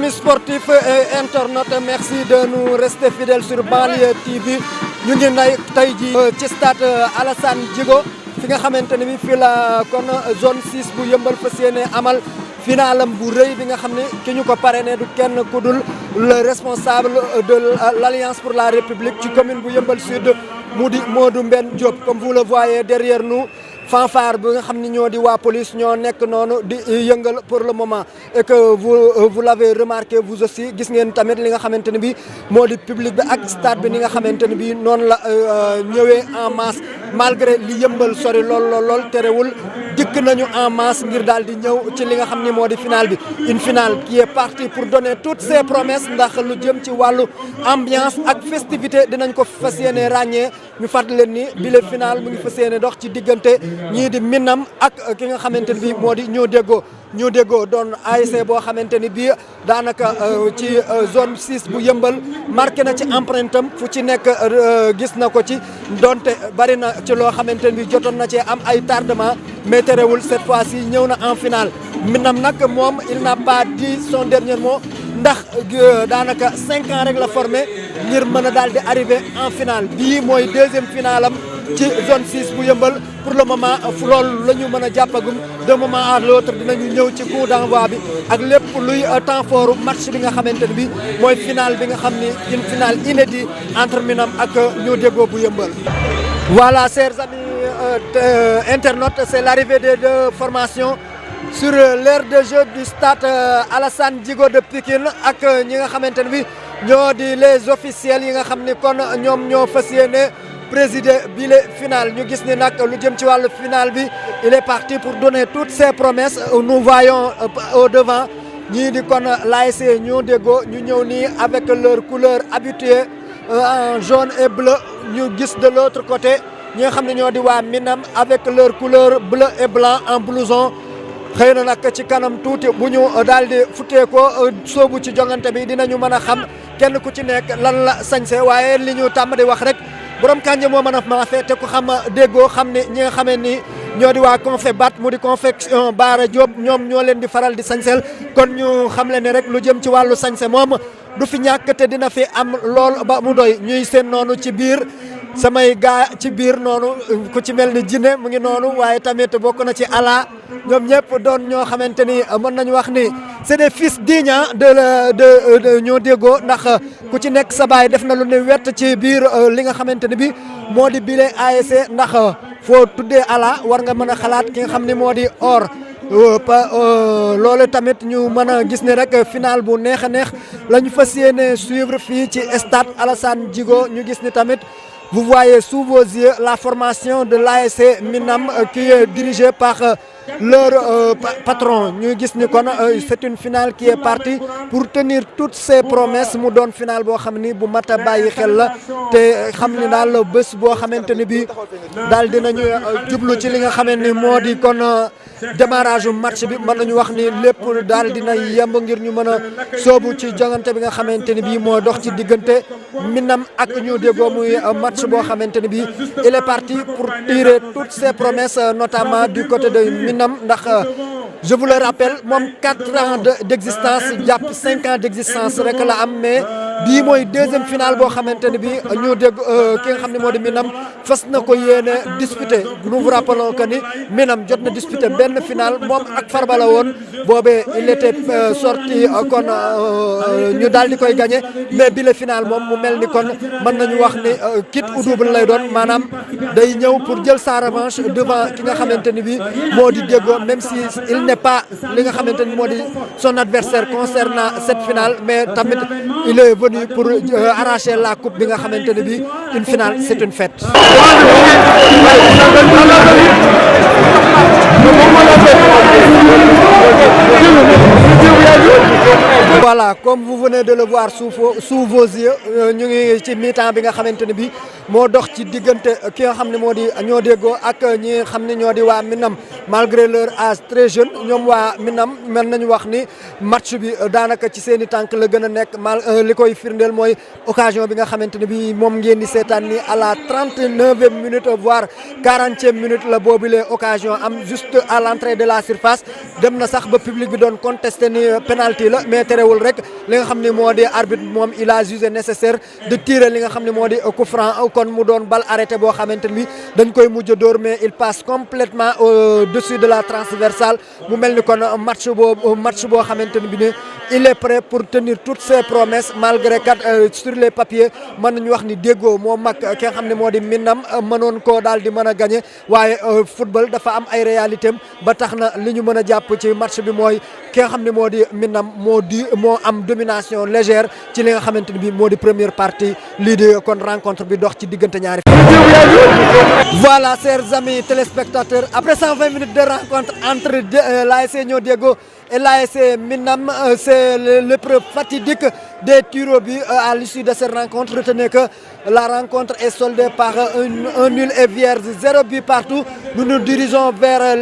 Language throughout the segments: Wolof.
Amis sportifs et internautes, merci de nous rester fidèles sur Banlieue TV. ñu ngi tey ji ci stade Alassane Djigo fi nga xamante ne bi fii la kon zone 6 bu Yeumbeul fas yéene amal finalam bu rëy bi nga xam ne ki ñu ko parrainé du kenn ku dul le responsable de l'Alliance pour la République ci commune bu Yeumbeul Sud mu di Modou Mbène Diop. Comme vous le voyez derrière nous, fanfare bi nga xam ni ñoo di waa police ñoo nekk noonu di yëngal pour le moment et que vous l'avez remarqué vous aussi gis ngeen tamit li nga xamante ne bi moo di public bi ak stade bi ni nga xamante ne bi noonu la ñëwee en masse malgré li Yeumbeul sori lool terewul dikk nañu en masse ngir daal di ñëw ci li nga xam ni moo di finale bi une finale qui est partie pour donner toutes ses promesses ndax lu jëm ci wàllu ambiance ak festivité dinañ ko fas yéene ràññee ñu fàttali leen ni bile finale mu ngi fas yéene dox ci diggante ñii di Minam ak ki nga xamante ni bii moo di ñoo déggoo doon ASC boo xamante ni bii daanaka ci zone 6 bu Yeumbeul marqué na ci empreinte am fu ci nekk gis na ko ci donte bari na ci loo xamante ni bii jotoon na cee am ay tardement mais terewul cette fois-ci ñëw na en finale. Minam nag moom il n'a pas dit son dernier mot ndax daanaka 5 ans rek la formé ngir mën a daal di arrivé en finale bii mooy deuxième finale am ci zone 6 bu Yeumbeul. Pour le moment loolu la ñu mën a jàppagum de moment à l'autre dinañu ñëw ci coup d'envoi bi ak lépp luy temps fort match bi nga xamante ne bi mooy finale bi nga xam ni une finale inédite entre Minam ak ñoo déggoo bu Yeumbeul. Voilà chers amis internautes, c'est l'arrivée des deux formations sur l'aire de jeu du stade Alassane Djigo de Pikine ak ñi nga xamante ne bi ñoo di les officiels yi nga xam ni kon ñoom ñoo fas yéene présider bile final. Ñu gis ni nag lu jëm ci wàllu final bi il est parti pour donner toutes ses promesses. Nous voyons au devant ñii di kon l'ASC ñoo déggoo ñu ñëw nii avec leur couleur habituée en jaune et bleu. ñu gis de l'autre côté ñi nga xam ne ñoo di waa Minam avec leur couleur bleu et blanc en blouson. xëy na nag ci kanam tuuti bu ñu daal di futtee ko soobu ci jongante bi dinañu mën a xam kenn ku ci nekk lan la sañse waaye li ñu tàmm di wax rek borom kànja moo mën a maafe te ku xam déggoo xam ne ñi nga xamee ni ñoo di waa Confébat mu di confection Baara Diop ñoom ñoo leen di faral di sañsel kon ñu xam le ne rek lu jëm ci wàllu sañse moom du fi ñàkk te dina fi am lool ba mu doy ñuy seen noonu ci biir samay gaa ci biir noonu ku ci mel ni jinne mu ngi noonu waaye tamit bokk na ci ala ñoom ñëpp doon ñoo xamante ni mën nañu wax ni c'est des fils dignes de ñoo déggoo ndax ku ci nekk sa baay def na lu ne wett ci biir li nga xamante ni bi moo di bile ASC ndax foo tuddee ala war nga mën a xalaat ki nga xam ni moo di or loolu tamit ñu mën a gis ne rek final bu neex a neex la ñu fas yéene suivre fii ci stade Alassane Djigo. ñu gis ni tamit vous voyez sous vos yeux la formation de l'ASC Minam qui est dirigée par leur patron. ñu gis ni kon c'est une finale qui est partie pour tenir toutes ses promesses mu doon finale boo xam ni bu mat a bàyyi xel la te xam ni daal bés boo xamante ni bi daal dinañu jublu ci li nga xamante ni moo di kon démarrage match bi mën nañu wax ni lépp daal dina yemb ngir ñu mën a soobu ci jongante bi nga xamante ni bii moo dox ci diggante Minam ak ñoo déggoo muy match boo xamante ni bii il est parti pour tirer toutes ses promesses notamment du côté de Minam ndax je vous le rappelle moom 4 ans d'existence jàpp 5 ans d'existence rek la am mais bii mooy deuxième finale boo xamante ni bii ñoo dégg ki nga xam ne moo di Minam fas na ko yéene disputé. Nous vous rappelons que ni Minam jot na disputé benn finale moom ak Farba la woon boobee il était sorti kon ñu daal di koy gagné mais bi le finale moom mu mel ni kon mën nañu wax ni quitte ou double lay doon maanaam day ñëw pour jël sa revanche devant ki nga xamante ni bii moo di déggoo même si il n'est pas li nga xamante ni moo di son adversaire concernant cette finale mais tamit il est venu pour arracher la coupe bi nga xamante ne bii une finale c'est une fête. Voilà, comme vous venez de le voir sous vos yeux ñu ngi ci mi-temps bi nga xamante ne bii moo dox ci diggante ki nga xam ne moo di ñoo déggoo ak ñi xam ne ñoo di waa Minam malgré leur âge très jeune ñoom waa Minam mel nañu wax ni match bi daanaka ci seen i tànk la gën a nekk li koy firndeel mooy occasion bi nga xamante ne bii moom ngeen di seetaan ni à la 39e minute voire 40e minute la boobule occasion am juste à l'entrée de la surface dem na sax ba public bi doon contesté ni penalty la mais terewul teewul rek li nga xam ne moo di arbitre moom il a jugé nécessaire de tirer li nga xam ne moo di coup franc kon mu doon balle arrêté boo xamante ni dañ koy mujj dóor mais il passe complètement au-dessus de la transversale mu mel ni kon match boo xamante ni bi ne il est prêt pour tenir toutes ses promesses malgré que sur les papiers mën nañu wax ni déggoo moo mag ki nga xam ne moo di Minam mënoon koo daal di mën a gagné waaye football dafa am ay réalité am ba tax na li ñu mën a jàpp ci match bi mooy ki nga xam ne moo di Minam moo am domination légère ci li nga xamante ni bi moo di première partie lii di kon rencontre bi dox ci diggante ñaari. Voilà chers amis téléspectateurs après 120 minutes de rencontre entre l'ASC Niodiego Diego et l'ASC Minam, c'est l'épreuve fatidique des tirs au but à l'issue de cette rencontre. Retenez que la rencontre est soldée par un nul et vierge, 0 but partout. Nous nous dirigeons vers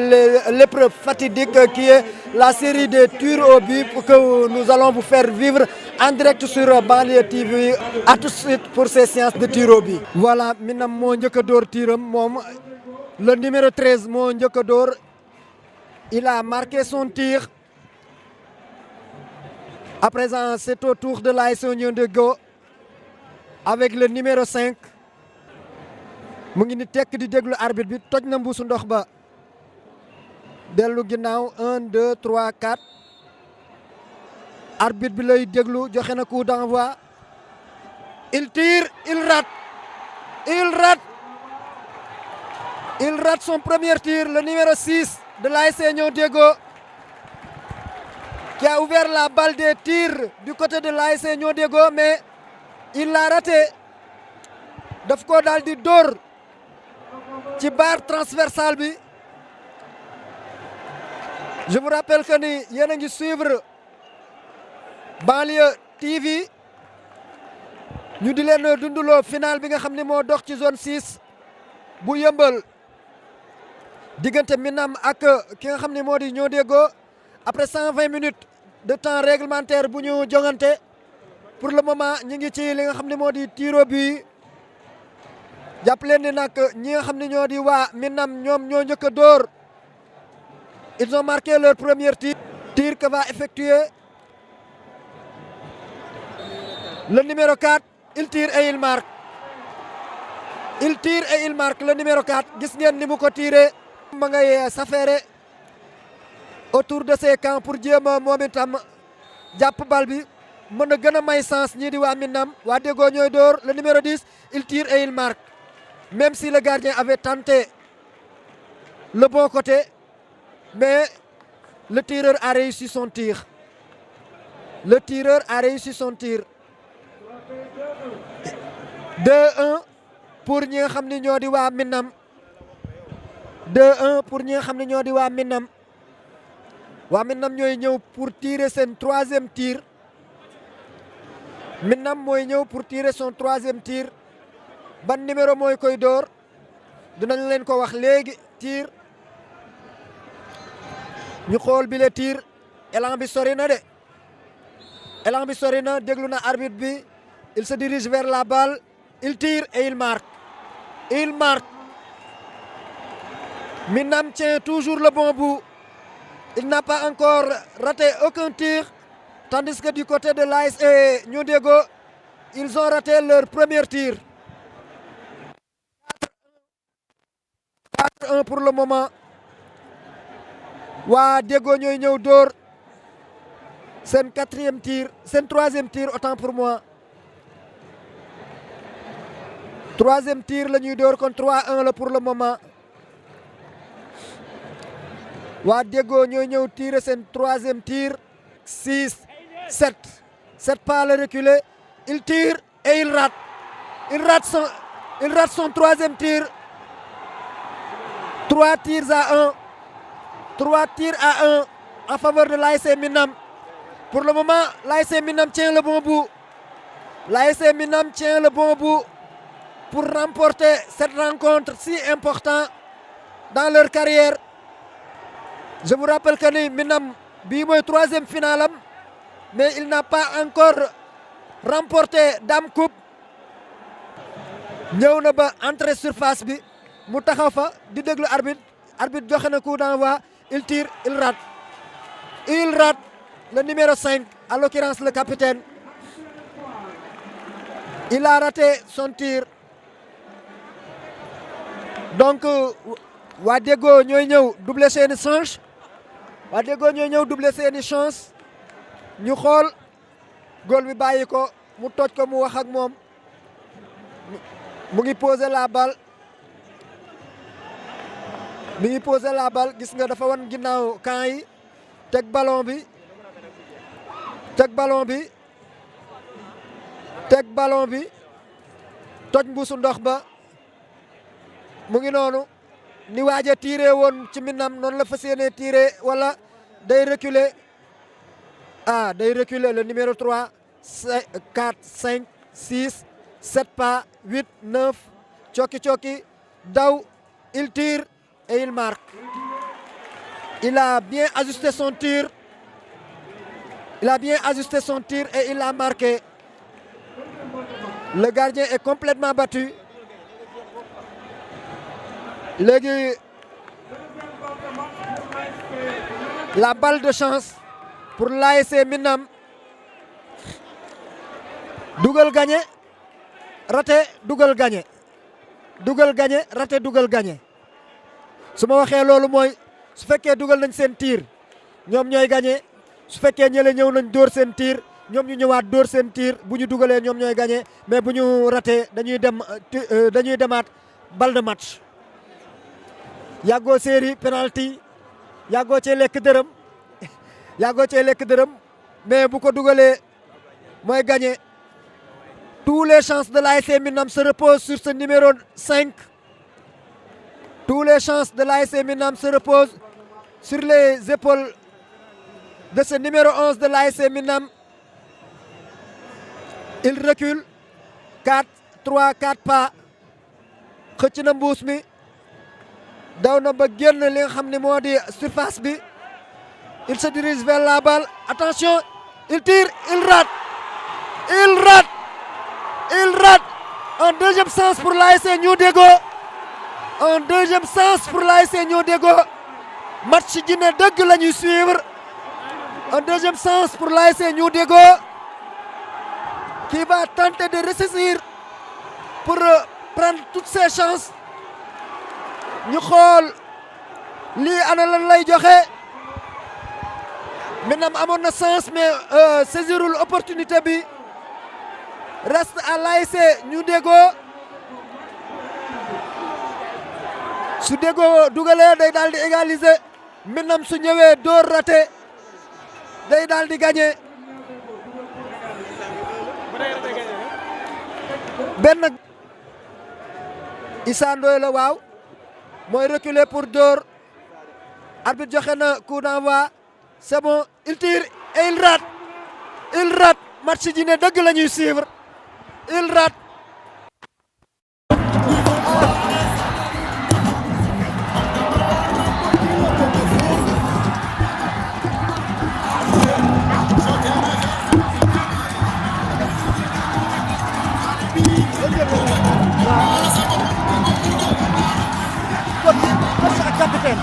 l'épreuve fatidique qui est la série des tirs au but que nous allons vous faire vivre en direct sur Banlieue TV. À tout de suite pour ces séances de tirs au but. Voilà, Minam moo njëkk a door tiram moom le numéro 13 moo njëkk a door. Il a marqué son tir. À présent, c'est au tour de l'ASC Niodiego avec le numéro 5. mu ngi ni tekk di déglu arbitre bi toj na mbuusu ndox ba dellu ginnaaw 1 2 3 4 arbitre bi lay déglu joxe na coup d'envoi. Il tire, il rate. Il rate son premier tir, le numéro 6 de l'ASC Niodiego qui a ouvert la balle des tirs du côté de l'ASC Niodiego mais il l'a raté. Daf ko daal di dóor ci barre transversale bi. Je vous rappelle que ni yéen a ngi suivre Banlieue TV ñu di leen dunduloo final bi nga xam ne moo dox ci zone 6 bu Yëmbal diggante Minam ak ki nga xam ne moo di Niodiego après 120 minutes de temps réglementaire bu ñu jongante pour le moment ñi ngi ci li nga xam ne moo di tir au but. jàpp leen ni nag ñi nga xam ne ñoo di waa Minam ñoom ñoo njëkk a dóor. Ils ont marqué leur premier tir que va effectuer le numéro 4. Il tire et il marque. Il tire et il marque le numéro 4. Gis ngeen ni mu ko tiré. ma ngay s'affairer autour de ses camps pour jéem a moom itam jàpp bal bi mën a gën a may sens ñii di waa Minam. waa Diego ñooy dóor le numéro 10. Il tire et il marque. Même si le gardien avait tenté le bon côté. Mais le tireur a réussi son tir. Le tireur a réussi son tir. 2-1 pour ñi nga xam ne ñoo di waa Minam. 2-1 pour ñi nga xam ne ñoo di waa Minam. waa Minam ñooy ñëw pour tirer seen troisième tir. Minam mooy ñëw pour tirer son troisième tir. ban numéro mooy koy door dinañ leen ko wax léegi tir. ñu xool bi le tir élan bi sori na de élan bi sori na déglu na arbitre bi il se dirige vers la balle il tire et il marque. Il marque. Minam tient toujours le bon bout. Il n'a pas encore raté aucun tir tandis que du côté de l'ASC Niodiego ils ont raté leur premier tir. 4-1 pour le moment. waa Diego ñooy ñëw dóor seen quatrième tir seen troisième tir autant pour moi. troisième tir la ñuy dóor kon 3-1 la pour le moment. waa Diego ñooy ñëw tirer seen troisième tir. 6 7 7 pas le reculer. Il tire et il rate. Il rate son troisième tir. 3 tirs à 1. 3 tirs à 1 en faveur de l'ASC Minam. Pour le moment, l'ASC Minam tient le bon bout. L'ASC Minam tient le bon bout pour remporter cette rencontre si importante dans leur carrière. Je vous rappelle que ni Minam bii mooy troisième finale am mais il n'a pas encore remporté Dame Coupe. ñëw na ba entrée surface bi mu taxaw fa di déglu arbitre. Arbitre joxe na coup d'envoi. Il tire, il rate. Il rate. le numéro 5, à l'occurrence le capitaine. Il a raté son tir. Donc, waa Déggo ñooy ñëw doubler seeni chance. waa Déggo ñooy ñëw doubler seeni chance. ñu xool góol bi bàyyi ko mu toj ko mu wax ak moom. mu ngi poser la balle. mi ngi poser la balle gis nga dafa wan ginnaaw camp yi. teg ballon bi. teg ballon bi. teg ballon bi. toj mbuusu ndox ba. mu ngi noonu. ni waaj a tiré woon ci Minam noonu la fas yéenee tiré wala day reculer. Ah, day reculer le numéro 3, 4, 5, 6, 7 pas, 8, 9. Choki, Daw, il tire et il marque. Il a bien ajusté son tir. Il a bien ajusté son tir et il a marqué. Le gardien est complètement battu. La balle de chance pour l'ASC Minam. Dougal gagné, raté, dougal gagné. Dougal gagné, raté, dougal gagné. su ma waxee loolu mooy su fekkee dugal nañ seen tir ñoom ñooy gagné su fekkee ñële ñëw nañ dóor seen tir ñoom ñu ñëwaat dóor seen tir bu ñu dugalee ñoom ñooy gagné mais bu ñu raté dañuy demaat balle de match. yàggoo série penalty yàggoo cee lekk dërëm yàggoo cee lekk dërëm mais bu ko dugalee mooy gagné. Tous les chances de l'ASC Minam se reposent sur ce numéro 5. Tous les chances de l'ASC Minam se reposent sur les épaules de ce numéro 11 de l'ASC Minam. Il recule 4, 3, 4 pas. xëcc na mbuus mi daw na ba génn li nga xam ne moo di surface bi. Il se dirige vers la balle. Attention, il tire, il rate. Il rate. Il rate. Un deuxième sens pour l'ASC New Déggo. Un deuxième sens pour l'ASC New Déggo. Match ji ne dëgg la ñuy suivre. Un deuxième sens pour l'ASC New Déggo qui va tenter de ressaisir pour prendre toutes ses chances. ñu xool lii ana lan lay joxe. Minam amoon na sens mais saisirul opportunité bi. Reste à l'ASC New Déggo. su Déggo dugalee day daal di égaliser. Minam su ñëwee door raté day daal di gagné. benn Issa Ndoye la waaw mooy reculer pour door. Arbitre joxe na coup d'envoi. C'est bon, il tire et il rate. Il rate. Match ji ne dëgg la ñuy suivre. Il rate. Capitaine.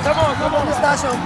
C'est bon, félicitations.